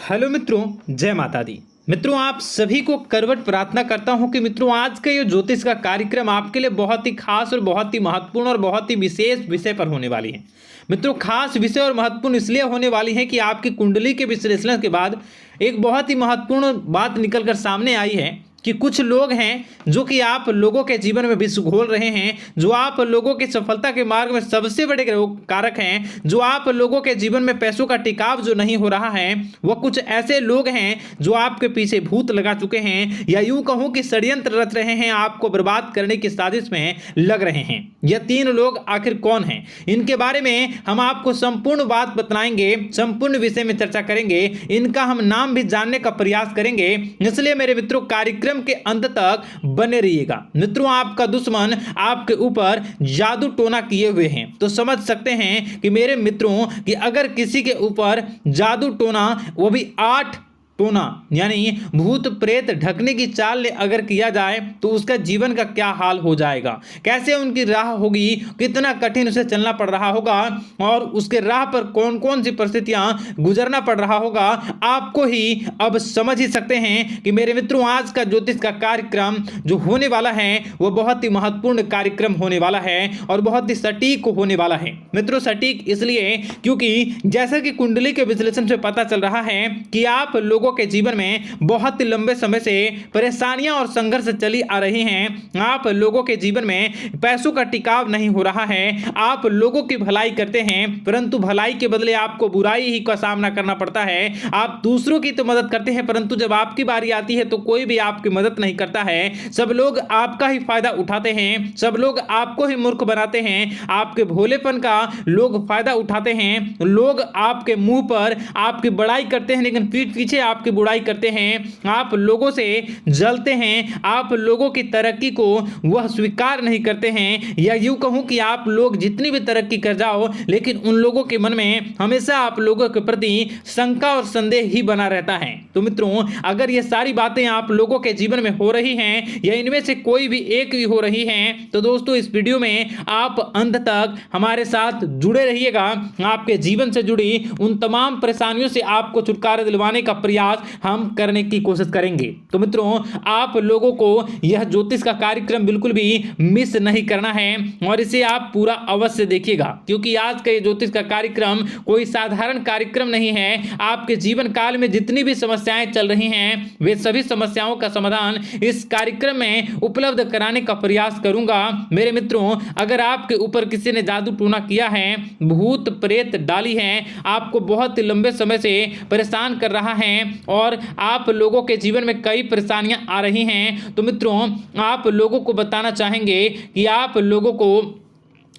Hello मित्रों, जय माता दी। मित्रों, आप सभी को करवट प्रार्थना करता हूं कि मित्रों आज का ये ज्योतिष का कार्यक्रम आपके लिए बहुत ही खास और बहुत ही महत्वपूर्ण और बहुत ही विशेष विषय पर होने वाली है। मित्रों, खास विषय और महत्वपूर्ण इसलिए होने वाली है कि आपकी कुंडली के विश्लेषण के बाद एक बहुत ही महत्वपूर्ण बात निकलकर सामने आई है कि कुछ लोग हैं जो कि आप लोगों के जीवन में विष घोल रहे हैं, जो आप लोगों की सफलता के मार्ग में सबसे बड़े कारक हैं, जो आप लोगों के जीवन में पैसों का टिकाव जो नहीं हो रहा है, वह कुछ ऐसे लोग हैं जो आपके पीछे भूत लगा चुके हैं या यूं कहूं कि षड्यंत्र रच रहे हैं, आपको बर्बाद करने की साजिश में लग रहे हैं। यह तीन लोग आखिर कौन हैं, इनके बारे में हम आपको संपूर्ण बात बताएंगे, संपूर्ण विषय में चर्चा करेंगे, इनका हम नाम भी जानने का प्रयास करेंगे। इसलिए मेरे मित्रों, कार्यक्रम के अंत तक बने रहिएगा। मित्रों, आपका दुश्मन आपके ऊपर जादू टोना किए हुए हैं, तो समझ सकते हैं कि मेरे मित्रों कि अगर किसी के ऊपर जादू टोना, वो भी 8 टोना यानी भूत प्रेत ढकने की चाल ले अगर किया जाए तो उसका जीवन का क्या हाल हो जाएगा, कैसे उनकी राह होगी, कितना कठिन उसे चलना पड़ रहा होगा और उसके राह पर कौन कौन सी परिस्थितियां गुजरना पड़ रहा होगा, आपको ही अब समझ ही सकते हैं कि मेरे मित्रों आज का ज्योतिष का कार्यक्रम जो होने वाला है वह बहुत ही महत्वपूर्ण कार्यक्रम होने वाला है और बहुत ही सटीक होने वाला है। मित्रों, सटीक इसलिए क्योंकि जैसा कि कुंडली के विश्लेषण से पता चल रहा है कि आप लोगों के जीवन में बहुत ही लंबे समय से परेशानियां और संघर्ष चली आ रही हैं। आप लोगों के जीवन में पैसों का टिकाव नहीं हो रहा है। आप लोगों की भलाई करते हैं परंतु भलाई के बदले आपको बुराई ही का सामना करना पड़ता है। आप दूसरों की तो मदद करते हैं परंतु जब आपकी बारी आती है तो कोई भी आपकी मदद नहीं करता है। सब लोग आपका ही फायदा उठाते हैं, सब लोग आपको ही मूर्ख बनाते हैं। आपके भोलेपन का लोग फायदा उठाते हैं। लोग आपके मुंह पर आपकी बड़ाई करते हैं लेकिन पीठ पीछे आपकी बुराई करते हैं। आप लोगों से जलते हैं, आप लोगों की तरक्की को वह स्वीकार नहीं करते हैं, या यूं कहूं कि आप लोग जितनी भी तरक्की कर जाओ लेकिन उन लोगों के मन में हमेशा आप लोगों के प्रति शंका और संदेह ही बना रहता है। तो मित्रों, अगर ये सारी बातें आप लोगों के जीवन में हो रही हैं या इनमें से कोई भी एक भी हो रही हैं तो दोस्तों इस वीडियो में आप अंत तक हमारे साथ जुड़े रहिएगा। आपके जीवन से जुड़ी उन तमाम परेशानियों से आपको छुटकारा दिलवाने का प्रयास हम करने की कोशिश करेंगे। तो मित्रों, आप लोगों को यह ज्योतिष का कार्यक्रम बिल्कुल भी मिस नहीं करना है और इसे आप पूरा अवश्य देखिएगा, क्योंकि आज का ये ज्योतिष का कार्यक्रम कोई साधारण कार्यक्रम नहीं है। आपके जीवन काल में जितनी भी समस्याएं चल रही हैं वे सभी समस्याओं का समाधान इस कार्यक्रम में उपलब्ध कराने का प्रयास करूंगा। मेरे मित्रों, अगर आपके ऊपर किसी ने जादू टोना किया है, भूत प्रेत डाली है, आपको बहुत लंबे समय से परेशान कर रहा है और आप लोगों के जीवन में कई परेशानियां आ रही हैं, तो मित्रों आप लोगों को बताना चाहेंगे कि आप लोगों को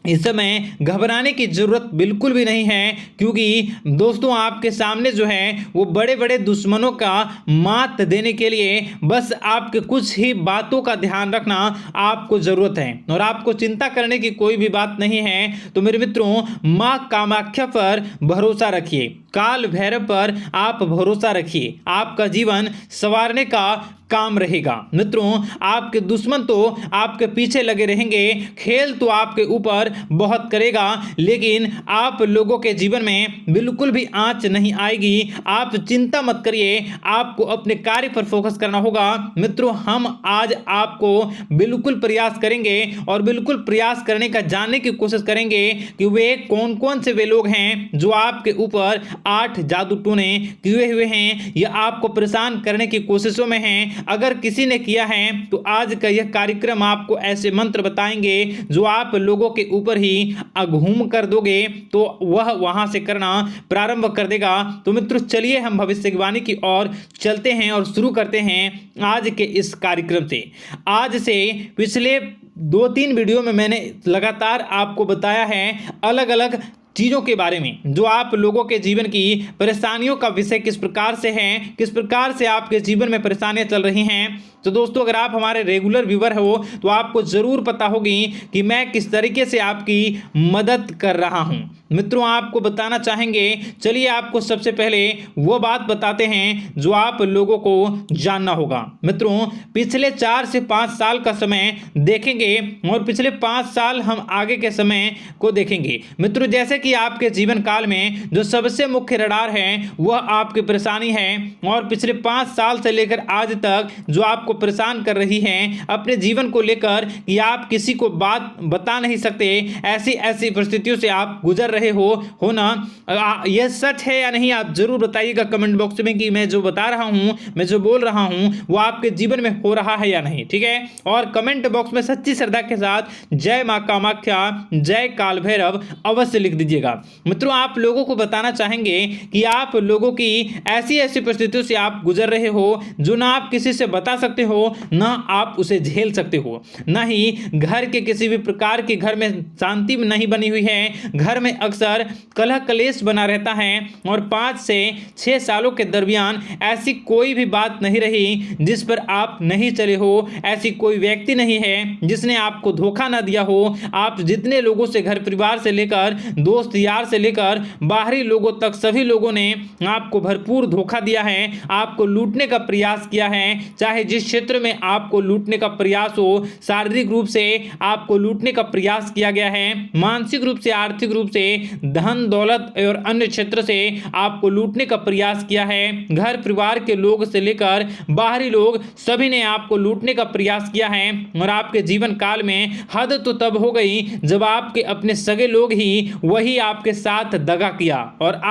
इस समय घबराने की जरूरत बिल्कुल भी नहीं है, क्योंकि दोस्तों आपके सामने जो है वो बड़े बड़े दुश्मनों का मात देने के लिए बस आपके कुछ ही बातों का ध्यान रखना आपको जरूरत है और आपको चिंता करने की कोई भी बात नहीं है। तो मेरे मित्रों, मां कामाख्या पर भरोसा रखिए, काल भैरव पर आप भरोसा रखिए, आपका जीवन संवारने का काम रहेगा। मित्रों, आपके दुश्मन तो आपके पीछे लगे रहेंगे, खेल तो आपके ऊपर बहुत करेगा लेकिन आप लोगों के जीवन में बिल्कुल भी आंच नहीं आएगी। आप चिंता मत करिए, आपको अपने कार्य पर फोकस करना होगा। मित्रों, हम आज आपको बिल्कुल प्रयास करेंगे और बिल्कुल प्रयास करने का जानने की कोशिश करेंगे कि वे कौन कौन से वे लोग हैं जो आपके ऊपर 8 जादू टोने किए हुए हैं या आपको परेशान करने की कोशिशों में हैं। अगर किसी ने किया है तो आज का यह कार्यक्रम आपको ऐसे मंत्र बताएंगे जो आप लोगों के ऊपर ही अघूम कर दोगे तो वह वहां से करना प्रारंभ कर देगा। तो मित्रों, चलिए हम भविष्यवाणी की ओर चलते हैं और शुरू करते हैं आज के इस कार्यक्रम से। आज से पिछले 2-3 वीडियो में मैंने लगातार आपको बताया है अलग अलग चीज़ों के बारे में, जो आप लोगों के जीवन की परेशानियों का विषय किस प्रकार से है, किस प्रकार से आपके जीवन में परेशानियां चल रही हैं, तो दोस्तों अगर आप हमारे रेगुलर व्यूवर हो तो आपको जरूर पता होगी कि मैं किस तरीके से आपकी मदद कर रहा हूं। मित्रों आपको बताना चाहेंगे, चलिए आपको सबसे पहले वो बात बताते हैं जो आप लोगों को जानना होगा। मित्रों पिछले 4 से 5 साल का समय देखेंगे और पिछले 5 साल हम आगे के समय को देखेंगे। मित्रों जैसे कि आपके जीवन काल में जो सबसे मुख्य रडार है वह आपकी परेशानी है, और पिछले 5 साल से लेकर आज तक जो आपको परेशान कर रही है अपने जीवन को लेकर कि आप किसी को बात बता नहीं सकते, ऐसी ऐसी परिस्थितियों से आप गुजर रहे हो ना। यह सच है या नहीं आप जरूर बताइएगा कमेंट बॉक्स में कि मैं जो बता रहा हूं, मैं जो बोल रहा हूं वो आपके जीवन में हो रहा है या नहीं, ठीक है। और कमेंट बॉक्स में सच्ची श्रद्धा के साथ जय मां कामाख्या, जय काल भैरव अवश्य लिख दीजिएगा। मित्रों आप लोगों को बताना चाहेंगे कि आप लोगों की ऐसी ऐसी परिस्थितियों से आप गुजर रहे हो जो ना आप किसी से बता सकते हो ना आप उसे झेल सकते हो, ना ही घर के किसी भी प्रकार के घर में शांति नहीं बनी हुई है, घर में अक्सर कलह कलेश बना रहता है, और 5 से 6 सालों के दरमियान ऐसी कोई भी बात नहीं रही जिस पर आप नहीं चले हो, ऐसी कोई व्यक्ति नहीं है जिसने आपको धोखा ना दिया हो। आप जितने लोगों से घर परिवार से लेकर दोस्त यार से लेकर बाहरी लोगों तक सभी लोगों ने आपको भरपूर धोखा दिया है, आपको लूटने का प्रयास किया है। चाहे जिस क्षेत्र में आपको लूटने का प्रयास हो, शारीरिक रूप से आपको लूटने का प्रयास किया गया है, मानसिक रूप से आर्थिक रूप से धन दौलत और अन्य क्षेत्र से आपको लूटने का प्रयास किया है। घर परिवार के लोग से लेकर बाहरी लोग सभी ने आपको लूटने का प्रयास किया है, और आपके जीवन काल में हद तो तब हो गई जब आपके अपने सगे लोग ही वही आपके साथ दगा किया, और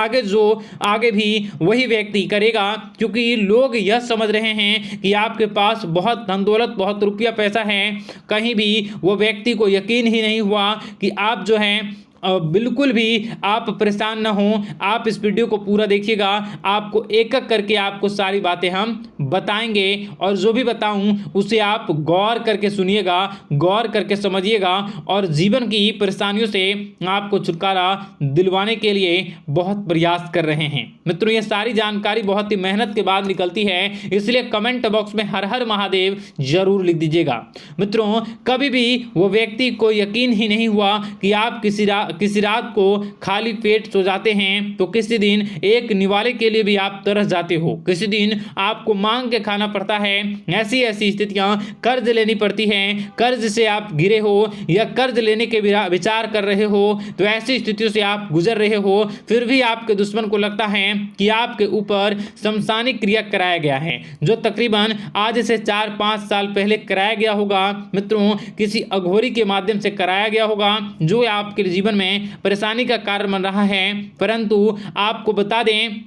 आगे भी वही व्यक्ति करेगा, क्योंकि लोग यह समझ रहे हैं कि आपके पास बहुत धन दौलत बहुत रुपया पैसा है। कहीं भी वो व्यक्ति को यकीन ही नहीं हुआ कि आप जो हैं बिल्कुल भी आप परेशान ना हो। आप इस वीडियो को पूरा देखिएगा, आपको एक एक करके आपको सारी बातें हम बताएंगे, और जो भी बताऊं उसे आप गौर करके सुनिएगा, गौर करके समझिएगा, और जीवन की परेशानियों से आपको छुटकारा दिलवाने के लिए बहुत प्रयास कर रहे हैं। मित्रों ये सारी जानकारी बहुत ही मेहनत के बाद निकलती है, इसलिए कमेंट बॉक्स में हर हर महादेव जरूर लिख दीजिएगा। मित्रों कभी भी वो व्यक्ति को यकीन ही नहीं हुआ कि आप किसी रात को खाली पेट सो जाते हैं, तो किसी दिन एक निवाले के लिए भी आप तरस जाते हो, किसी दिन आपको मांग के खाना पड़ता है। ऐसी ऐसी स्थितियां कर्ज लेनी पड़ती हैं, कर्ज से आप घिरे हो या कर्ज लेने के विचार कर रहे हो, तो ऐसी स्थितियों से आप गुजर रहे हो, फिर भी आपके दुश्मन को लगता है कि आपके ऊपर शमशानी क्रिया कराया गया है, जो तकरीबन आज से 4-5 साल पहले कराया गया होगा। मित्रों किसी अघोरी के माध्यम से कराया गया होगा, जो आपके जीवन में परेशानी का कारण बन रहा है। परंतु आपको बता दें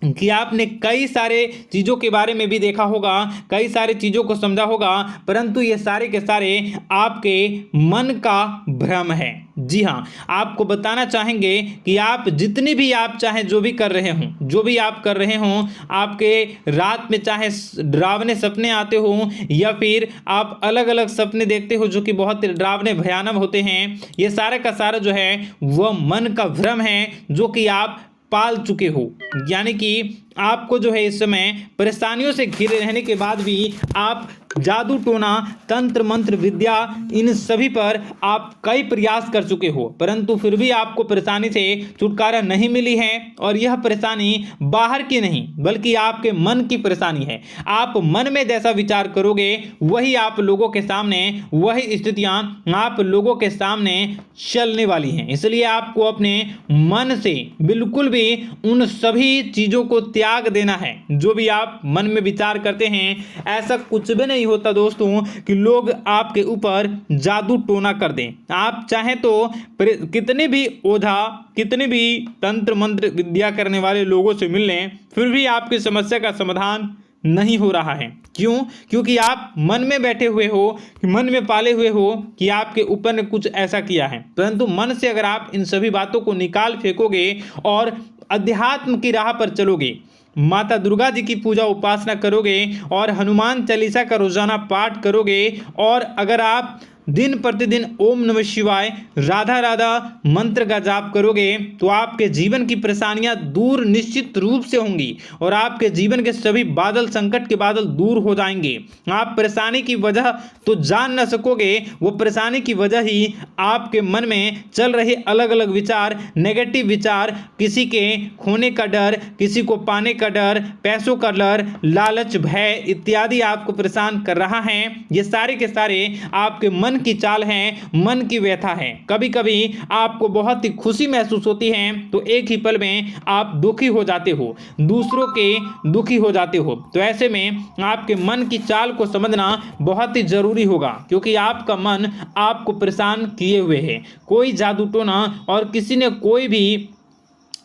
कि आपने कई सारे चीज़ों के बारे में भी देखा होगा, कई सारी चीज़ों को समझा होगा, परंतु ये सारे के सारे आपके मन का भ्रम है। जी हाँ आपको बताना चाहेंगे कि आप जितनी भी आप चाहे जो भी कर रहे हों, जो भी आप कर रहे हों, आपके रात में चाहे डरावने सपने आते हों या फिर आप अलग अलग सपने देखते हो जो कि बहुत डरावने भयानक होते हैं, ये सारा का सारा जो है वह मन का भ्रम है जो कि आप पाल चुके हो। यानी कि आपको जो है इस समय परेशानियों से घिरे रहने के बाद भी आप जादू टोना तंत्र मंत्र विद्या इन सभी पर आप कई प्रयास कर चुके हो, परंतु फिर भी आपको परेशानी से छुटकारा नहीं मिली है। और यह परेशानी बाहर की नहीं बल्कि आपके मन की परेशानी है। आप मन में जैसा विचार करोगे वही आप लोगों के सामने, वही स्थितियां आप लोगों के सामने चलने वाली हैं। इसलिए आपको अपने मन से बिल्कुल भी उन सभी चीज़ों को त्याग देना है जो भी आप मन में विचार करते हैं। ऐसा कुछ भी नहीं होता दोस्तों कि लोग आपके ऊपर जादू टोना कर दें। आप चाहें तो कितने भी ओझा, कितने भी तंत्र मंत्र विद्या करने वाले लोगों से मिल लें, फिर भी आपकी समस्या का समाधान नहीं हो रहा है। क्यों? क्योंकि आप मन में बैठे हुए हो, मन में पाले हुए हो कि आपके ऊपर ने कुछ ऐसा किया है। परंतु मन से अगर आप इन सभी बातों को निकाल फेंकोगे और अध्यात्म की राह पर चलोगे, माता दुर्गा जी की पूजा उपासना करोगे और हनुमान चालीसा का रोजाना पाठ करोगे, और अगर आप दिन प्रतिदिन ओम नमः शिवाय, राधा राधा मंत्र का जाप करोगे तो आपके जीवन की परेशानियां दूर निश्चित रूप से होंगी और आपके जीवन के सभी बादल, संकट के बादल दूर हो जाएंगे। आप परेशानी की वजह तो जान न सकोगे, वो परेशानी की वजह ही आपके मन में चल रहे अलग अलग विचार, नेगेटिव विचार, किसी के खोने का डर, किसी को पाने का डर, पैसों का डर, लालच, भय इत्यादि आपको परेशान कर रहा है। ये सारे के सारे आपके मन की चाल हैं, मन की व्यथा है। कभी कभी आपको बहुत ही खुशी महसूस होती है तो एक ही पल में आप दुखी हो जाते हो, दूसरों के दुखी हो जाते हो। तो ऐसे में आपके मन की चाल को समझना बहुत ही जरूरी होगा, क्योंकि आपका मन आपको परेशान किए हुए है। कोई जादू टोना और किसी ने कोई भी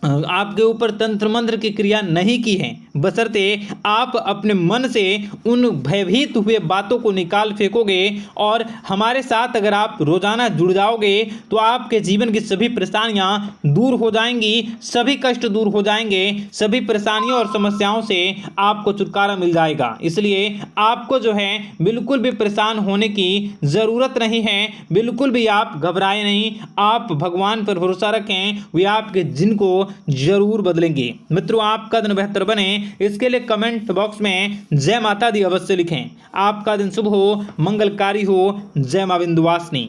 आपके ऊपर तंत्र मंत्र की क्रिया नहीं की है, बशर्ते आप अपने मन से उन भयभीत हुए बातों को निकाल फेंकोगे और हमारे साथ अगर आप रोजाना जुड़ जाओगे तो आपके जीवन की सभी परेशानियां दूर हो जाएंगी, सभी कष्ट दूर हो जाएंगे, सभी परेशानियों और समस्याओं से आपको छुटकारा मिल जाएगा। इसलिए आपको जो है बिल्कुल भी परेशान होने की ज़रूरत नहीं है, बिल्कुल भी आप घबराए नहीं। आप भगवान पर भरोसा रखें, वे आपके दिन को जरूर बदलेंगे। मित्रों, आपका दिन बेहतर बने इसके लिए कमेंट बॉक्स में जय माता दी अवश्य लिखें। आपका दिन शुभ हो, मंगलकारी हो। जय मां विंध्यवासिनी।